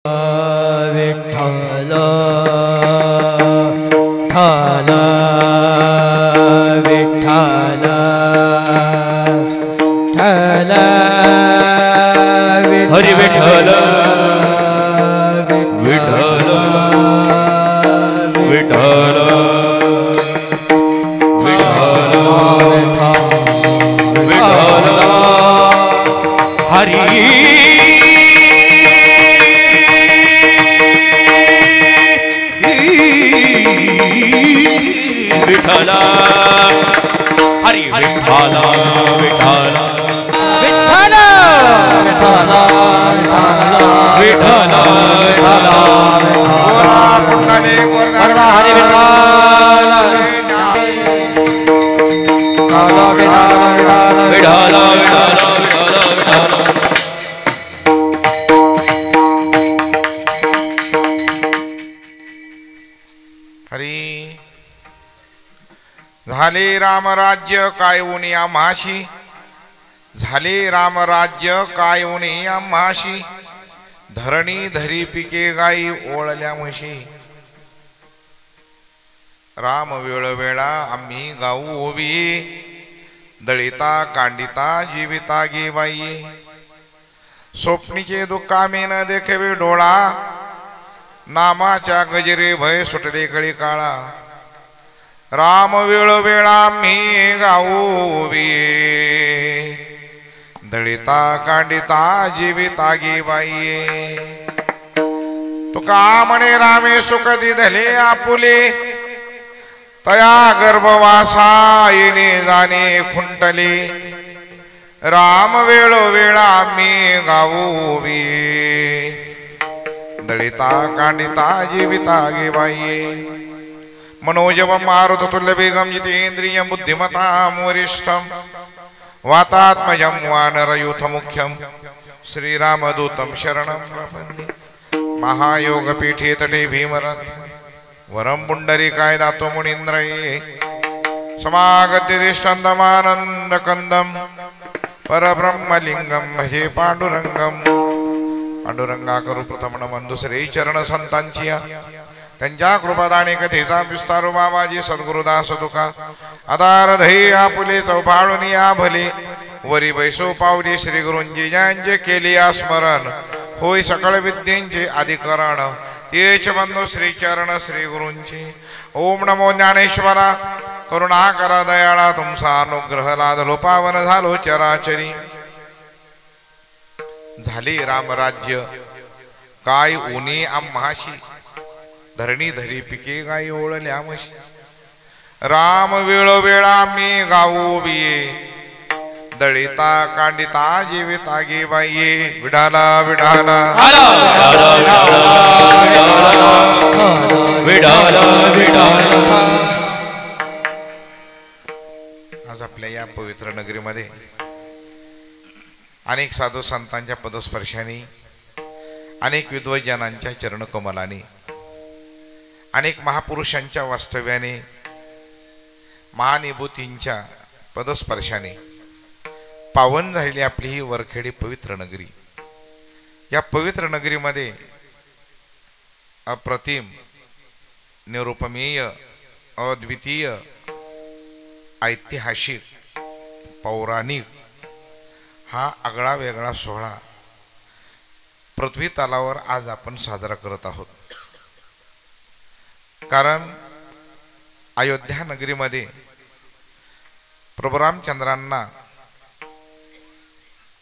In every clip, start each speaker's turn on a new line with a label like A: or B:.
A: विठ्ठल ठाल विठ्ठल ठाल
B: हरी विठ्ठल विठ्ठल विठ्ठल विठ्ठल हरी विठ्ठल हरी विठ्ठल विठ्ठल
A: विठ्ठल विठ्ठल
B: विठ्ठल
C: पुंडले
A: सर्व हरी विठ्ठल
B: विठ्ठल विठ्ठल
C: हरी झाले रामराज्य काय उनी आम्हाशी झाले रामराज्य काय उनी आम्हाशी धरणी धरी पिके गाई ओळल्या म्हशी राम वेळोवेळा आम्ही गाऊ ओवी दळिता कांडिता जीविता गे बाई स्वप्नीचे दुःखामे न देखेवे डोळा नामाच्या गजरे भय सुटले कळी काळा राम वेळोवेळा आम्ही गाऊ ओवी दळिता कांडिता जीविता गे बाई तुका म्हणे रामे सुख दिधले आपुले तया गर्भवासा येणे जाणे खुंटले राम वेळोवेळा आम्ही गाऊवी दळिता कांडिता जीविता गे बाई मनोजव मारुत तुल्य बेगम जितेंद्रिय बुद्धिमता वरिष्ठम वातात्मजं वानरयूथ मुख्यं श्रीरामदूतं शरणं प्रपन्ने महायोगपीठे तटे भीमरथ वरं पुंडरीकाय दातो मुनीन्द्रये समागत्यदिष्टन्दमानन्दकन्दं परब्रह्मलिंगं भजे पांडुरंगं पांडुरंगाकरू प्रथमनमन दुसरे चरण संतांची त्यांच्या कृपादाने कथेचा विस्तार बाबाजी सद्गुरुदास तुका आधार धई आपुले चौपाळून या भले वरी बैसो पावले श्री गुरुंजी ज्यांचे केले स्मरण होय सकळ विद्येंचे अधिकरण तेच बंधू श्री चरण श्री गुरूंचे ओम नमो ज्ञानेश्वरा करुणा करा दयाळा तुमचा अनुग्रह लादलो पावन झालो चराचरी झाले रामराज्य काय उनी आम्हाशी धरणी धरी पिके गाई ओळल्या म्हशी राम वेळोवेळा मी गाऊ बिये दळिता कांडिता जीविता गे बाई विडाला विडाला आज आपल्या या पवित्र नगरीमध्ये अनेक साधू संतांच्या पदस्पर्शाने अनेक विद्वज्जनांच्या चरणकमलाने अनेक महापुरुषांच्या वास्तव्याने महानिभूतींच्या पदस्पर्शाने पावन झालेली आपली ही वरखेडी पवित्र नगरी या पवित्र नगरीमध्ये अप्रतिम निरुपमेय अद्वितीय ऐतिहासिक पौराणिक हा आगळा वेगळा सोहळा पृथ्वी तलावर आज आपण साजरा करत आहोत कारण अयोध्या नगरीमध्ये प्रभू रामचंद्रांना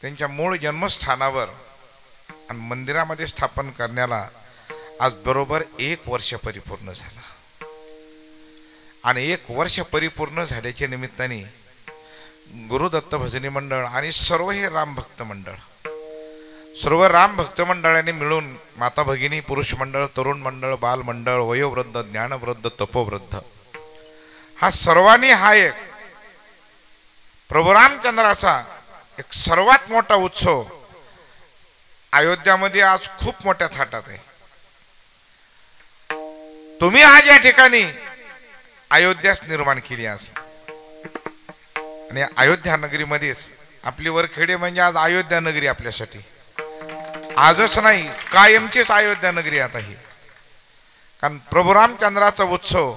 C: त्यांच्या मूळ जन्मस्थानावर आणि मंदिरामध्ये स्थापन करण्याला आज बरोबर 1 वर्ष परिपूर्ण झालं आणि 1 वर्ष परिपूर्ण झाल्याच्या निमित्ताने गुरुदत्त भजनी मंडळ आणि सर्व हे राम भक्त मंडळ सर्व राम भक्त मंडळाने मिळून माता भगिनी पुरुष मंडळ तरुण मंडळ बाल मंडळ वयोवृद्ध ज्ञानवृद्ध तपोवृद्ध हा सर्वांनी हा एक प्रभू रामचंद्राचा एक सर्वात मोठा उत्सव अयोध्यामध्ये आज खूप मोठ्या थाटात आहे तुम्ही आज या ठिकाणी अयोध्यास निर्माण केली आज आणि अयोध्या नगरीमध्येच आपली वरखेडे म्हणजे आज अयोध्या नगरी आपल्यासाठी आजच नाही, कायमचीच अयोध्या नगरी आता ही. कारण प्रभू रामचंद्राचा उत्सव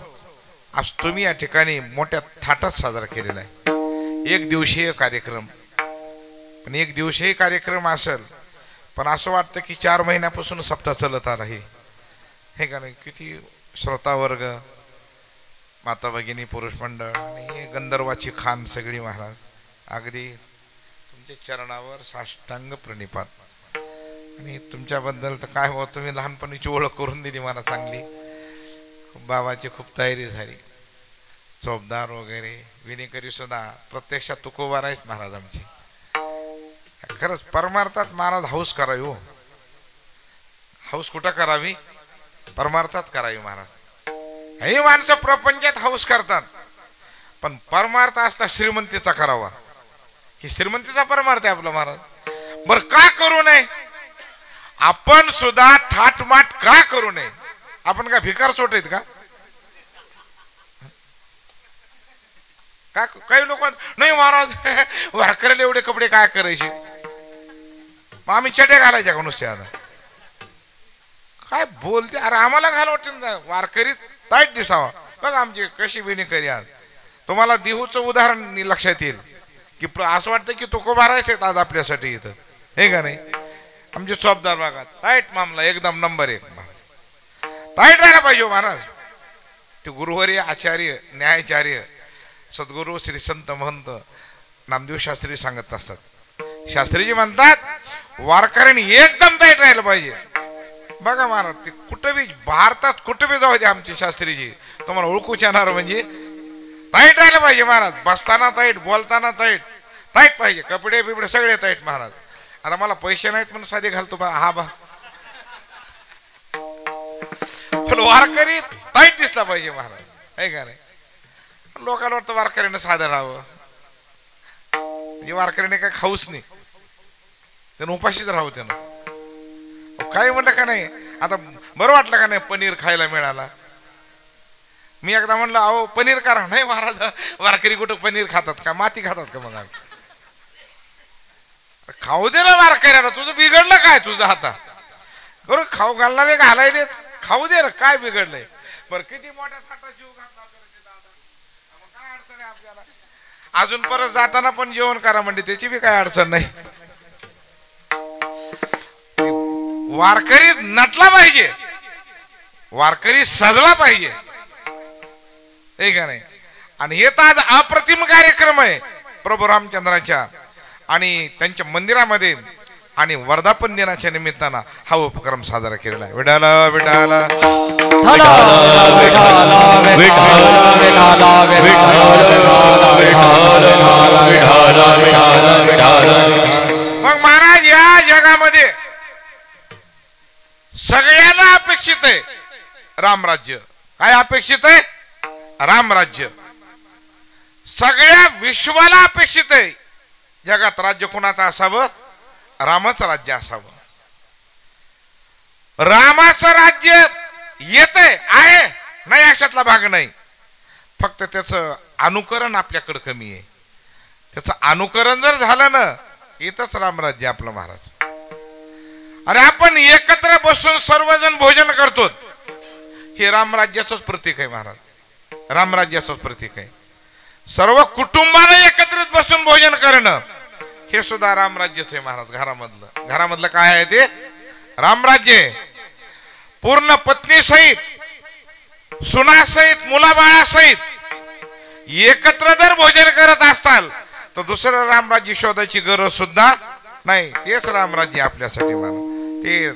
C: आज तुम्ही या ठिकाणी मोठ्या थाटात साजरा केलेला आहे. एक दिवसीय कार्यक्रम, पण एक दिवसीय कार्यक्रम असेल, पण असं वाटतं की 4 महिन्यापासून सप्ताह चालत आला हे का नाही. किती श्रोता वर्ग, माता भगिनी, पुरुष मंडळ आणि गंधर्वाची खान सगळी महाराज, अगदी तुमच्या चरणावर साष्टांग प्रणिपात. आणि तुमच्याबद्दल तर काय हो, तुम्ही लहानपणीची ओळख करून दिली मला चांगली. बाबाची खूप तयारी झाली, चोपदार वगैरे, विणेकरी सुद्धा. प्रत्यक्षात तुकोबार आहेच महाराज आमची. खरंच परमार्थात महाराज हौस करावी हो. हौस कुठं करावी? परमार्थात करावी महाराज. हे माणसं प्रपंचात हौस करतात, पण परमार्थ असता श्रीमंतीचा करावा. ही श्रीमंतीचा परमार्थ आहे आपला महाराज. बरं का करू नये? आपण सुद्धा थाटमाट का करू नये? आपण का भिकार चोट आहेत का? काही लोक नाही महाराज वारकऱ्याला एवढे कपडे काय करायचे, मग आम्ही चटे घालायच्या का नुसते? आता काय बोलते? अरे आम्हाला घाल वाटते वारकरी टाईट दिसावा. बघ आमची कशी विणेकरी आज. तुम्हाला देहूचं उदाहरण लक्षात येईल की असं वाटतं की तुकोबार आहेत आज आपल्यासाठी इथं, हे का नाही. आमचे चोपदार भागात टाईट मामला एकदम नंबर 1 टाईट राहायला पाहिजे महाराज. ते गुरुवर्य आचार्य न्यायाचार्य सद्गुरू श्री संत महंत नामदेव शास्त्री सांगत असतात. शास्त्रीजी म्हणतात वारकऱ्यांनी एकदम टाईट राहायला पाहिजे. बघा महाराज, ते कुठं बी भारतात कुठं बी जाऊ दे आमचे शास्त्रीजी, तुम्हाला ओळखूच येणार म्हणजे टाईट राहायला पाहिजे महाराज. बसताना टाईट, बोलताना टाईट, टाईट पाहिजे. कपडे बिपडे सगळे टाईट महाराज. आता मला पैसे नाहीत पण साधे घालतो बा. हा बा, पण वारकरी टाईट दिसला पाहिजे महाराज, आहे का नाही. लोकांना वाटतं वारकऱ्यानं साधं राहावं, म्हणजे वारकऱ्याने काय खाऊच नाही, त्यानं उपाशीच राहावं. त्यानं काय म्हणलं का नाही. आता बरं वाटलं का नाही पनीर खायला मिळाला. मी एकदा म्हणलं अहो पनीर करा. नाही महाराज, वारकरी कुठं पनीर खातात का? माती खातात का? मग खाऊ दे ना वारकऱ्याला. तुझं बिघडलं काय? तुझं हाता करू खाऊ घालणारे घालायले, खाऊ दे ना, काय बिघडलंय? बरं किती मोठ्या थाटात जीव घातला काय अडचण आहे आपल्याला? अजून परत जाताना पण जेवण करा म्हणजे त्याची बी काय अडचण नाही. वारकरी नटला पाहिजे, वारकरी सजला पाहिजे, हे का नाही. आणि हे तर आज अप्रतिम कार्यक्रम आहे प्रभू रामचंद्राच्या आणि त्यांच्या मंदिरामध्ये. आणि वर्धापन दिनाच्या निमित्तानं हा उपक्रम साजरा केलेला आहे. विठाल विठाल मग महाराज या जगामध्ये सगळ्यांना अपेक्षित आहे रामराज्य. काय अपेक्षित आहे? रामराज्य. सगळ्या विश्वाला अपेक्षित आहे जगात राज्य कोणाचं असावं? रामाचं राज्य असावं. रामाचं राज्य येतंय आहे नाही अशातला भाग नाही. फक्त त्याचं अनुकरण आपल्याकडे कमी आहे. त्याचं अनुकरण जर झालं ना, इथंच रामराज्य आपलं महाराज. अरे आपण एकत्र बसून सर्वजण भोजन करतो, हे रामराज्याचंच प्रतीक आहे महाराज. रामराज्याचंच प्रतीक आहे. सर्व कुटुंबाने एकत्रित बसून भोजन करणं हे सुद्धा रामराज्यच आहे महाराज. घरामधलं घरामधलं काय आहे ते? रामराज्य. पूर्ण पत्नी सहित, सुनासहित, मुलाबाळासहित एकत्र जर भोजन करत असताल तर दुसरं रामराज्य शोधायची गरज सुद्धा नाही. तेच रामराज्य आपल्यासाठी महाराज. ते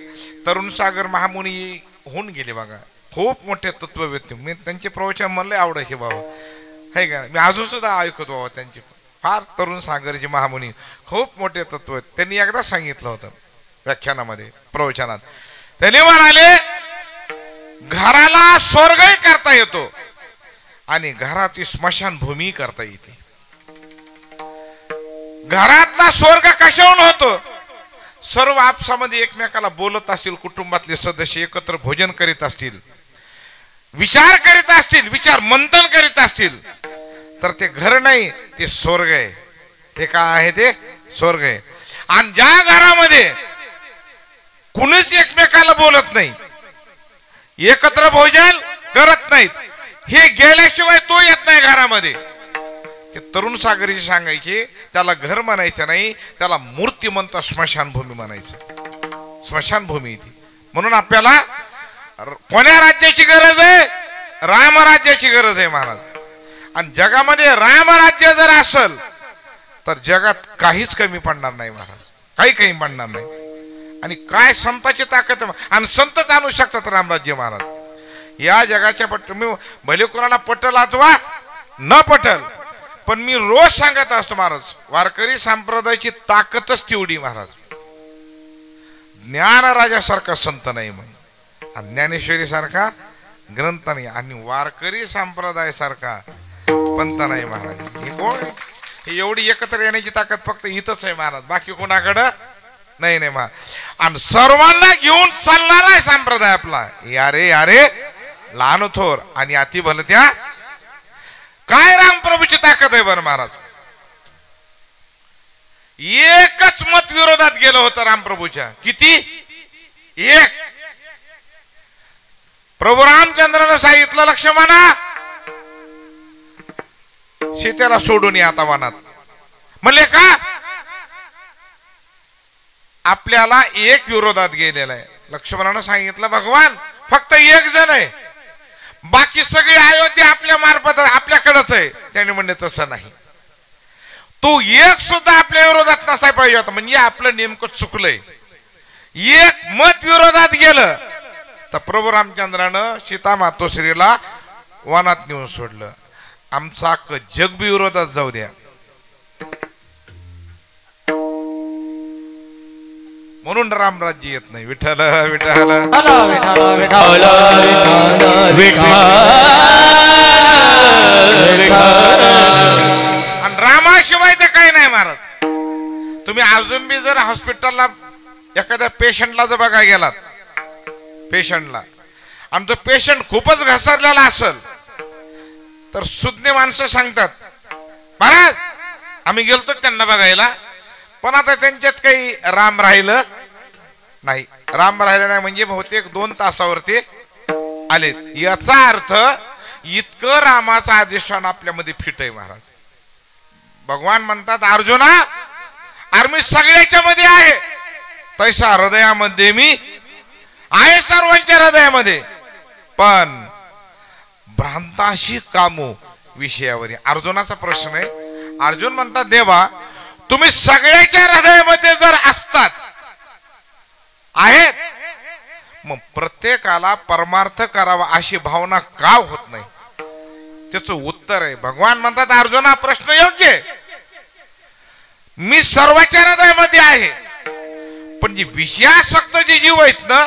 C: तरुण सागर महामुनी होऊन गेले बघा, खूप मोठे तत्ववेत्ते. मी त्यांचे प्रवचन म्हणले आवडायचे बाबा, है का. मी अजून सुद्धा ऐकतो बाबा त्यांचे. फार तरुण सागरजी महामुनी खूप मोठे तत्व आहेत. त्यांनी एकदा सांगितलं होतं व्याख्यानामध्ये, प्रवचनात. त्यांनी म्हणाले घराला स्वर्गही करता येतो आणि घराची स्मशानभूमी करता येते. घरातला स्वर्ग कशाहून होतो? सर्व आपसामध्ये एकमेकाला बोलत असतील, कुटुंबातले सदस्य एकत्र भोजन करीत असतील, विचार करीत असतील, विचार मंथन करीत असतील, तर ते घर नाही, ते स्वर्ग आहे. ते काय आहे? ते स्वर्ग आहे. आणि ज्या घरामध्ये कुणीच एकमेकाला बोलत नाही, एकत्र भोजन करत नाहीत. हे गेल्याशिवाय तो येत नाही घरामध्ये. ते तरुण सागरी सांगायचे त्याला घर म्हणायचं नाही, त्याला मूर्तिमंत स्मशानभूमी म्हणायचं. स्मशानभूमी ती. म्हणून आपल्याला कोण्या राज्याची गरज आहे? रामराज्याची गरज आहे महाराज. आणि जगामध्ये रामराज्य जर असेल तर जगात काहीच कमी पडणार नाही महाराज, काही कमी पडणार नाही. आणि काय संताची ताकद आहे. आणि संतच आणू शकतात रामराज्य महाराज. या जगाच्या मी भले कोणाला पटल अथवा न पटल, पण मी रोज सांगत असतो महाराज, वारकरी संप्रदायाची ताकदच तेवढी महाराज. ज्ञानराजासारखा संत नाही म्हणे, ज्ञानेश्वरी सारखा ग्रंथ नाही, आणि वारकरी संप्रदाय सारखा पंत नाही महाराज. हे कोण? हे एवढी एकत्र येण्याची ताकद फक्त इथंच आहे महाराज, बाकी कोणाकडं नाही. नाही महाराज. आणि सर्वांना घेऊन चालणार आहे संप्रदाय आपला. यारे यारे लहान थोर आणि अति भलत्या. काय रामप्रभूची ताकद आहे बरं महाराज. एकच मत विरोधात गेलं होतं रामप्रभूच्या. किती? एक. प्रभू रामचंद्रानं सांगितलं लक्ष्मणा सीतेला सोडून या आता वनात. म्हणले का? आपल्याला एक विरोधात गेलेला आहे. लक्ष्मणानं सांगितलं भगवान फक्त एक जण आहे, बाकी सगळी अयोध्या आपल्या मार्फत आपल्याकडेच आहे. त्याने म्हणले तसं नाही, तू एक सुद्धा आपल्या विरोधात नसाय पाहिजे होता. म्हणजे आपलं नेमकं चुकलंय. एक मत विरोधात गेलं तर प्रभू रामचंद्रानं सीता मातोश्रीला वनात नेऊन सोडलं. आमचा हक्क जग बी विरोधात जाऊ द्या, म्हणून रामराज्य येत नाही. विठ्ठल विठ्ठल आणि रामाशिवाय ते काही नाही महाराज. तुम्ही अजून बी जर हॉस्पिटलला एखाद्या पेशंटला जर बघा गेलात, पेशंटला, आणि तो पेशंट खूपच घसरलेला असेल तर सुज्ञ माणसं सांगतात महाराज आम्ही गेलतो त्यांना बघायला, पण आता त्यांच्यात काही राम राहिलं नाही. राम राहिलं नाही म्हणजे बहुतेक 2 तासावरती आले. याचा अर्थ इतकं रामाचा अधिष्ठान आपल्यामध्ये फिट आहे महाराज. भगवान म्हणतात अर्जुना अरे मी सगळ्याच्या मध्ये आहे, तैसा हृदयामध्ये मी आहे, सर्वांच्या हृदयामध्ये. पण भ्रांताशी कामू विषयावरी. अर्जुनाचा प्रश्न आहे. अर्जुन म्हणतात देवा तुम्ही सगळ्याच्या हृदयामध्ये जर असतात आहेत, मग प्रत्येकाला परमार्थ करावा अशी भावना का होत नाही? त्याचं उत्तर आहे भगवान म्हणतात अर्जुना प्रश्न योग्य आहे, मी सर्वांच्या हृदयामध्ये आहे, पण जी विषयासक्त जे जीव आहेत ना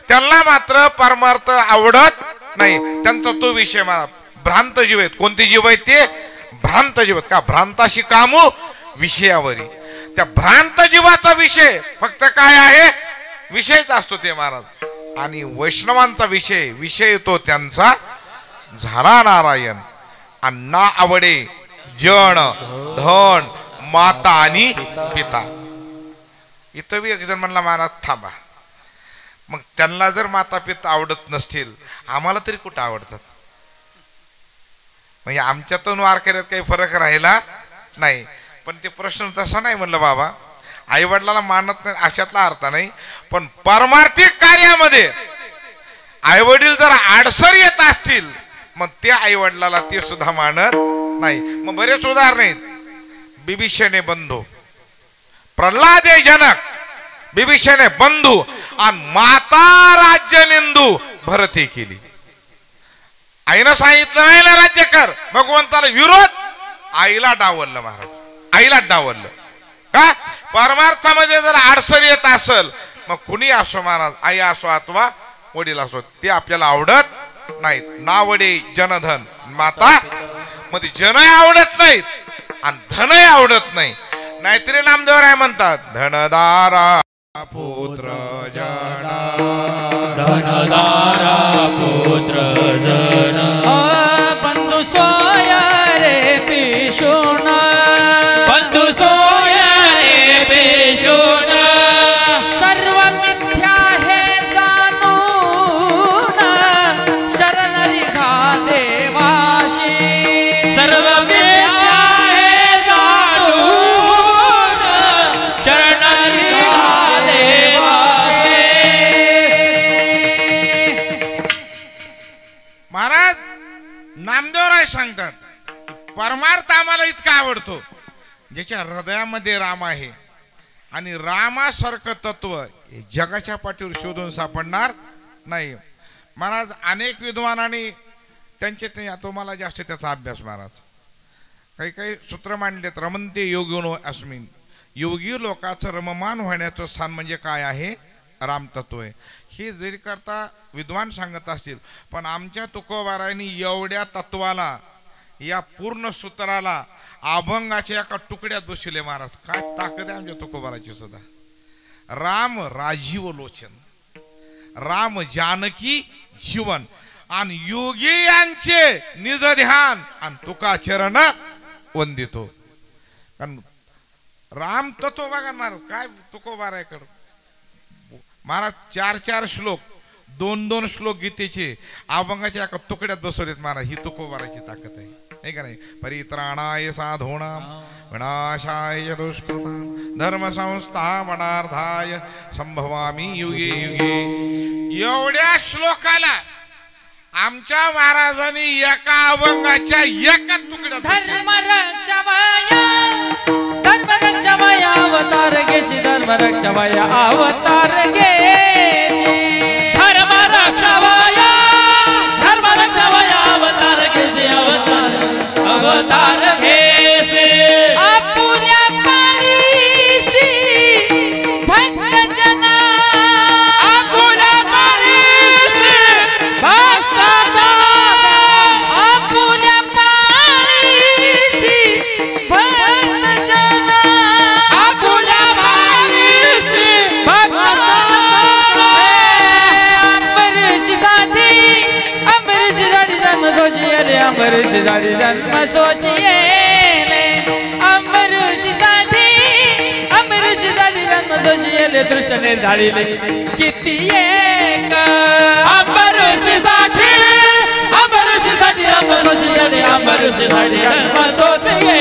C: त्यांना मात्र परमार्थ आवडत नाही. त्यांचा तो विषय मला भ्रांत जीव आहेत. कोणते जीव आहेत ते? भ्रांत जीव आहेत. का? भ्रांताशी कामू विषयावरी. त्या भ्रांत जीवाचा विषय फक्त काय आहे? विषयच असतो ते महाराज. आणि वैष्णवांचा विषय तो त्यांचा झाला नारायण. अण्णा आवडे जन धन माता आणि पिता. इथं बी एक जण म्हणला महाराज थांबा, मग त्यांना जर माता पिता आवडत नसतील आम्हाला तरी कुठं आवडतात? म्हणजे आमच्यातून वारकऱ्यात काही फरक राहिला नाही. पण ते प्रश्न तसा नाही म्हणलं बाबा, आई वडिलाला मानत नाही अशातला अर्थ नाही, पण परमार्थिक कार्यामध्ये आई वडील जर आडसर येत असतील मग ते आई वडिलाला ते सुद्धा मानत नाही. मग बरेच उदाहरण आहेत. बिभीषणे बंधू, प्रल्हादे जनक, बिभीषणे बंधू, आणि माता राज्य निंदू भरती केली. आईनं सांगितलं नाही ना राज्य कर, भगवंताला विरोध, आईला डावललं महाराज, आईला डावललं. का? परमार्थामध्ये जर अडचण येत असेल मग कुणी असो महाराज, आई असो अथवा वडील असो, ते आपल्याला आवडत नाहीत. नावडे जनधन माता, मध्ये जनही आवडत नाहीत आणि धनही आवडत नाही. नाहीतरी नामदेव राय म्हणतात धनदारा पुत्र जना,
A: धनदारा पुत्र जन, बंधु सोय रे पिशुन, बंधु सोय रे पिशुन, सर्व मिथ्या
C: नामदेवराय सांगतात परमार्थ आम्हाला इतका आवडतो ज्याच्या हृदयामध्ये राम आहे आणि रामासारखं तत्व जगाच्या पाठीवर शोधून सापडणार नाही. महाराज अनेक विद्वानांनी त्यांचे तुम्हाला जास्त त्याचा अभ्यास महाराज काही काही सूत्र मांडलेत. रमंते योगिनो अस्मिन, योगी लोकांचं रममान होण्याचं स्थान म्हणजे काय आहे? रामतत्व आहे. हे जरी करता विद्वान सांगत असतील पण आमच्या तुकोबारायांनी एवढ्या तत्वाला या पूर्ण सूत्राला अभंगाच्या एका तुकड्यात बसले महाराज. काय ताकद आहे आमच्या तुकोबाराची सुद्धा. राम राजीव लोचन, राम जानकी जीवन आणि योगी यांचे निज ध्यान आणि तुका चरण वंदितो. कारण राम तत्व बघा महाराज काय तुकोबारायकडं महाराज 4-4 श्लोक 2-2 श्लोक गीतेचे अभंगाच्या एका तुकड्यात बसवलेत महाराज. ही तुकोबाराची ताकद आहे का नाही. परित्राणाय साधूनां विनाशाय दुष्कृतां धर्म संस्थापनार्थाय संभवामि युगे युगे. एवढ्या श्लोकाला आमच्या महाराजांनी एका अभंगाच्या एका तुकड्यात
A: धर्मरक्षामया अवतार घेशी, धर्मरक्षामया अवतार घेशी, धर्मरक्षामया अवतार घेशी, अवतार घेशी. आपुल्या पाणीशी भक्तजना, आपुल्या पाणीशी भक्तजना, आपुल्या पाणीशी भक्तजना, आपुल्या पाणीशी भक्तजना. अंबरीषीसाठी जन्म सोचिले, अंबरीषीसाठी जन्म सोचिले, दृष्ट निर्धारिले किती एक. अंबरीषीसाठी जन्म सोचिले, अंबरीषीसाठी जन्म सोचिले